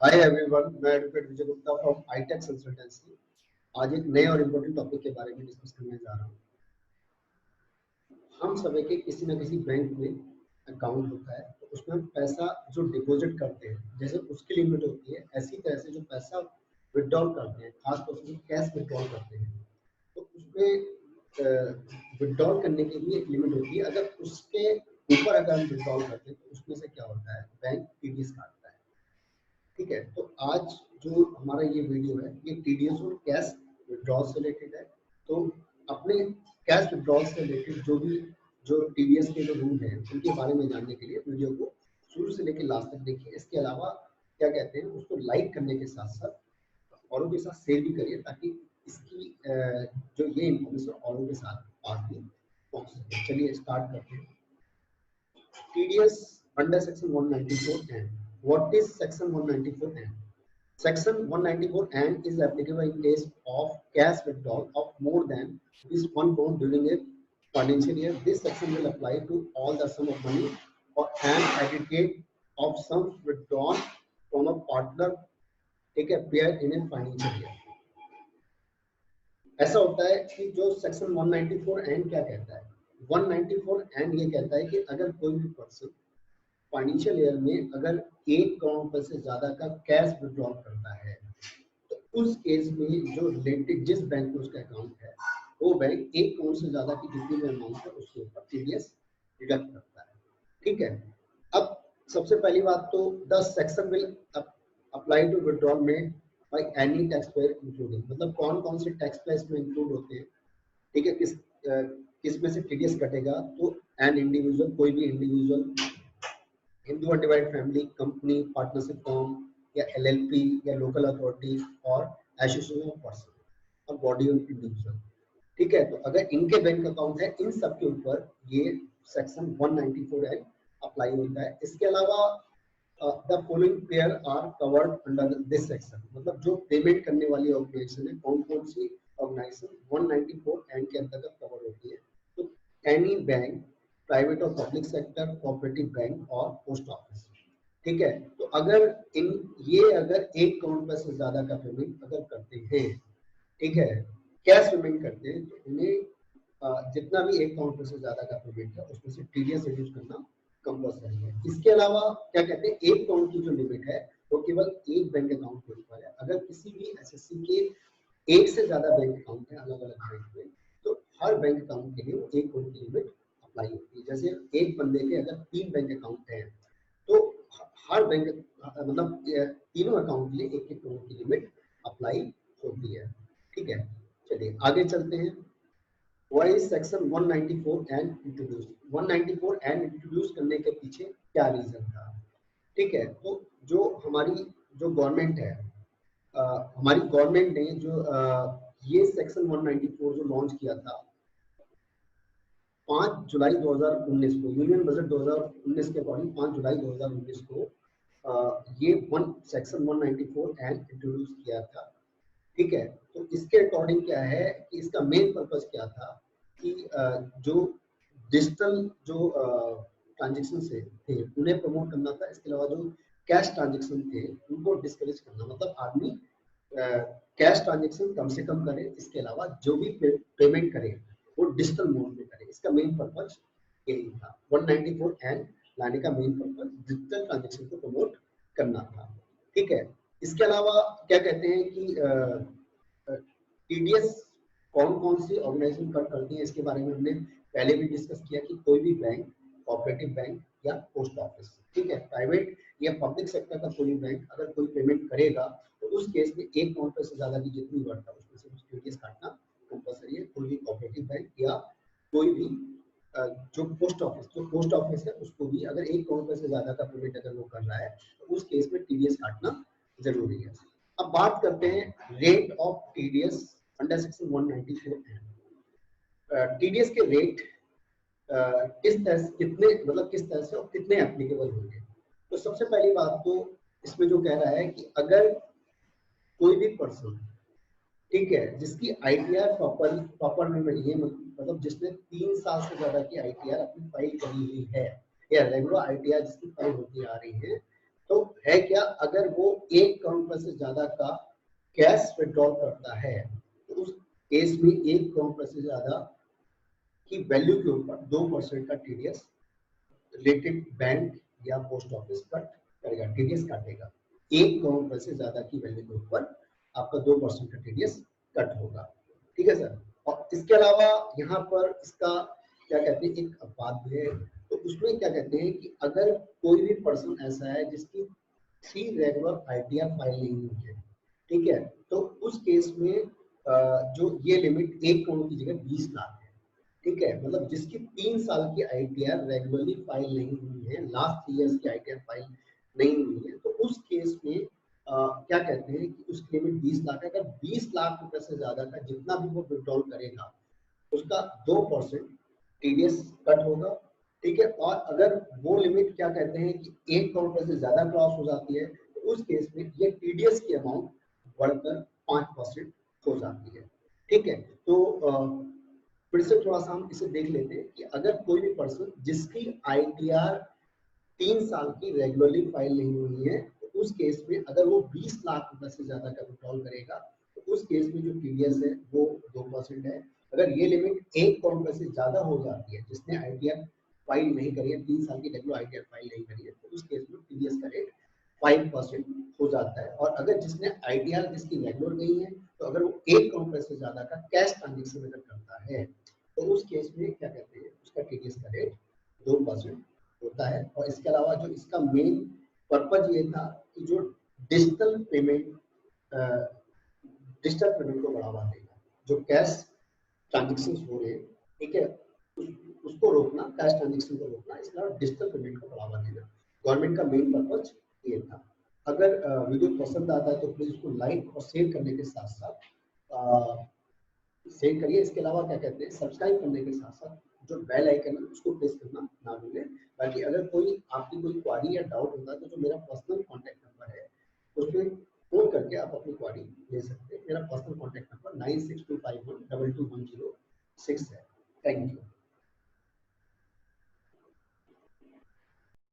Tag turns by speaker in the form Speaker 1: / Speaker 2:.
Speaker 1: Hi everyone, मैं advocate Vijay Gupta from आईटेक consultancy. आज एक नए और इम्पोर्टेंट टॉपिक के बारे में डिस्कस करने जा रहा हूँ। हम सभी के किसी न किसी बैंक में अकाउंट होता है, तो उसमें पैसा जो डिपॉजिट करते हैं, जैसे उसकी लिमिट होती है, ऐसी तरह से जो पैसा विड्रॉल करते हैं, खासतौर से कैश विड्रॉल करते हैं, तो उसमें विड्रॉल करने की भी एक लिमिट होती है। अगर उसके ऊपर अगर हम विड्रॉल करते हैं, तो उसमें से क्या होता है, बैंक टीडीएस काटता है। ठीक है, तो आज जो हमारा ये वीडियो है, ये टीडीएस और कैश विड्रॉल से रिलेटेड है। तो अपने कैश विड्रॉल से रिलेटेड जो टीडीएस के जो रूल हैं, उनके बारे में जानने के लिए वीडियो को शुरू से लेकर लास्ट तक देखिए। इसके अलावा क्या कहते हैं, उसको लाइक करने के साथ साथ औरों के साथ शेयर भी करिए, ताकि इसकी जो ये इन्फॉर्मेशन औरों के साथ पास भी पहुंच सके। चलिए स्टार्ट करते हैं। TDS under section 194N. What is section 194N? Section 194N is applicable in case of cash withdrawal of more than ₹1 during a financial year. This section will apply to all the sum of money or an aggregate of sums withdrawn from a partner take a pair in a financial year. ऐसा होता है कि जो section 194N क्या कहता है, 194N ये कहता है कि अगर कोई भी पर्सन फाइनेंशियल ईयर में अगर 1 करोड़ रुपए से ज्यादा का कैश विड्रॉल करता है, तो उस केस में जो रिलेटेड जिस बैंक में उसका अकाउंट है, वो बैंक 1 करोड़ से ज्यादा की जितनी भी अमाउंट है उसके ऊपर टीडीएस डिडक्ट करता है। ठीक है, अब सबसे पहली बात तो the section will apply to withdrawal made by any tax payer including, मतलब कौन कौन से टैक्स पेयर्स में इंक्लूड होते हैं। ठीक है, किस में से टीडीएस कटेगा, तो एन इंडिविजुअल, कोई भी individual, Hindu undivided family, company, partnership form या एलएलपी या लोकल अथॉरिटी और एसोसिएशन ऑफ पर्सन और बॉडी ऑफ इंडिविजुअल। ठीक है, तो अगर इनके बैंक अकाउंट है, इन सब के ऊपर ये सेक्शन 194 अप्लाई होता है। इसके अलावा the following payer are covered under this section, मतलब जो पेमेंट करने वाली ऑर्गेनाइजेशन है, कौन कौन सी ऑर्गेनाइजेशन 194 के अंतर्गत कवर होती है, तो एनी बैंक, प्राइवेट और पब्लिक सेक्टर, कोऑपरेटिव बैंक और पोस्ट ऑफिस। ठीक है, तो अगर अगर 1 करोड़ रुपए से ज्यादा का पेमेंट अगर करते हैं, ठीक है, कैश पेमेंट करते हैं, तो उन्हें जितना भी 1 करोड़ रुपए से ज्यादा का पेमेंट है उसमें से टीडीएस रिड्यूस करना कंपल्सरी है। इसके अलावा क्या कहते हैं, 1 करोड़ की जो लिमिट है वो केवल एक बैंक अकाउंट के ऊपर है। अगर किसी भी एसएससी के एक से ज्यादा बैंक अकाउंट है अलग अलग बैंक में, तो हर बैंक अकाउंट के लिए वो 1 करोड़ की लिमिट अप्लाई होती है। जैसे एक बंदे के अगर 3 बैंक अकाउंट है, तो हर बैंक मतलब तीनों अकाउंट के लिए 1-1 करोड़ की लिमिट अप्लाई होती है। ठीक है, चलिए आगे चलते हैं। Why is section 194N introduce? 194N introduce करने के पीछे क्या रीजन था? ठीक है, तो जो गवर्नमेंट है, हमारी गवर्नमेंट ने जो ये सेक्शन 194 जो लॉन्च किया था 5 जुलाई 2019 को, यूनियन बजट 2019 के अकॉर्डिंग 5 जुलाई 2019 को ये सेक्शन 194N इंट्रोड्यूस किया था। ठीक है, तो इसके अकॉर्डिंग क्या है कि इसका मेन पर्पस क्या था कि जो डिजिटल जो ट्रांजेक्शन थे उन्हें प्रमोट करना था। इसके अलावा जो कैश ट्रांजेक्शन थे उनको डिस्करेज करना, मतलब आदमी कैश ट्रांजेक्शन कम से कम करे, इसके अलावा जो भी पेमेंट करे वो डिजिटल मोड में करे। इसका मेन पर्पस यही था। 194N लाने का मेन पर्पस डिजिटल ट्रांजेक्शन को प्रमोट करना था। ठीक है, इसके अलावा क्या कहते हैं कि टीडीएस कौन कौन सी ऑर्गेनाइजेशन करती है, इसके बारे में हमने पहले भी डिस्कस किया कि कोई भी बैंक, कोऑपरेटिव बैंक या पोस्ट ऑफिस, ठीक है, प्राइवेट या पब्लिक सेक्टर का कोई बैंक अगर कोई पेमेंट करेगा, तो उस केस में 1 करोड़ रुपए से ज्यादा की जितनी वर्थ है उसमें से टीडीएस काटना कंपलसरी है। कोई भी कोऑपरेटिव बैंक या कोई भी जो पोस्ट ऑफिस है, उसको भी अगर 1 करोड़ रुपए से ज्यादा का पेमेंट अगर वो कर रहा है, तो उस केस में टीडीएस काटना जरूरी है। अब बात करते हैं rate of TDS under section 194N। TDS के रेट किस तरह से और कितने एप्लीकेबल होंगे। तो सबसे पहली बात तो इसमें जो कह रहा है कि अगर कोई भी पर्सन, ठीक है, जिसकी आईटीआर प्रॉपर में बनी है, मतलब जिसने 3 साल से ज्यादा की आईटीआर अपनी फाइल करी हुई है या रेगुलर आईटीआर जिसकी फाइल होती आ रही है, तो है क्या, अगर वो 1 करोड़ से ज्यादा का कैश विड्रॉल करता है तो उस केस में 1 करोड़ से ज्यादा की वैल्यू के ऊपर 2% का टीडीएस रिलेटेड बैंक या पोस्ट ऑफिस कट करेगा, टीडीएस काटेगा। 1 करोड़ से ज्यादा की वैल्यू के ऊपर आपका 2% का टीडीएस कट होगा। ठीक है सर। और इसके अलावा यहाँ पर इसका क्या कहते हैं, एक अपवाद है, तो उसमें क्या कहते हैं कि अगर कोई भी पर्सन ऐसा है जिसकी 3 रेगुलर आईटीआर फाइल नहीं हुई है, ठीक है, तो उस केस में जो ये लिमिट 1 करोड़ की जगह 20 लाख है। ठीक है, मतलब जिसकी 3 साल की आईटीआर रेगुलरली फाइल नहीं हुई है, लास्ट 3 इयर्स की आईटीआर फाइल नहीं हुई है, तो उस केस में क्या कहते हैं कि उसकी लिमिट 20 लाख है। अगर 20 लाख रुपए से ज्यादा का जितना भी वो विड्रॉल करेगा उसका 2% टीडीएस कट होगा। ठीक है, और अगर वो लिमिट क्या कहते हैं कि 1 करोड़ से ज्यादा क्रॉस हो जाती है तो उस केस में ये टीडीएस की अमाउंट बढ़कर 5% हो जाती है। ठीक है, तो फिर से थोड़ा सा हम इसे देख लेते हैं कि अगर कोई भी पर्सन जिसकी आईटीआर 3 साल की रेगुलरली फाइल नहीं हुई है तो उस केस में अगर वो 20 लाख रुपए से ज्यादा का विड्रॉल करेगा तो उस केस में जो टीडीएस है वो 2% है। अगर ये लिमिट 1 करोड़ से ज्यादा हो जाती है, जिसने आईटीआर फाइल नहीं करी है, 3 साल की रेगुलर आईटीआर फाइल नहीं करी है, तो उस केस में टीडीएस का रेट 5% हो जाता है। और अगर जिसने आईटीआर जिसकी रेगुलर नहीं है, तो अगर वो 1 करोड़ से ज्यादा का कैश ट्रांजेक्शन अगर करता है तो उस केस में क्या कहते हैं, उसका टीडीएस का रेट 2% होता है। और इसके अलावा जो इसका मेन पर्पज ये था कि जो डिजिटल पेमेंट को बढ़ावा देगा, जो कैश ट्रांजेक्शन हो रहे हैं, ठीक है, उसको रोकना, कैश ट्रांजेक्शन को रोकना, इसके अलावा डिजिटल पेमेंट को बढ़ावा देना गवर्नमेंट का मेन पर्पज ये था। अगर वीडियो पसंद आता है तो प्लीज उसको लाइक और शेयर करने के साथ साथ शेयर करिए। इसके अलावा क्या कहते हैं, सब्सक्राइब करने के साथ साथ जो बेल आइकन है उसको प्रेस करना ना भूलें। बाकी अगर कोई आपकी कोई क्वारी या डाउट होता है तो जो मेरा पर्सनल कॉन्टैक्ट नंबर है उसमें फोन करके आप अपनी क्वारी ले सकते हैं। मेरा पर्सनल कॉन्टैक्ट नंबर 9625122106 है। Thank you.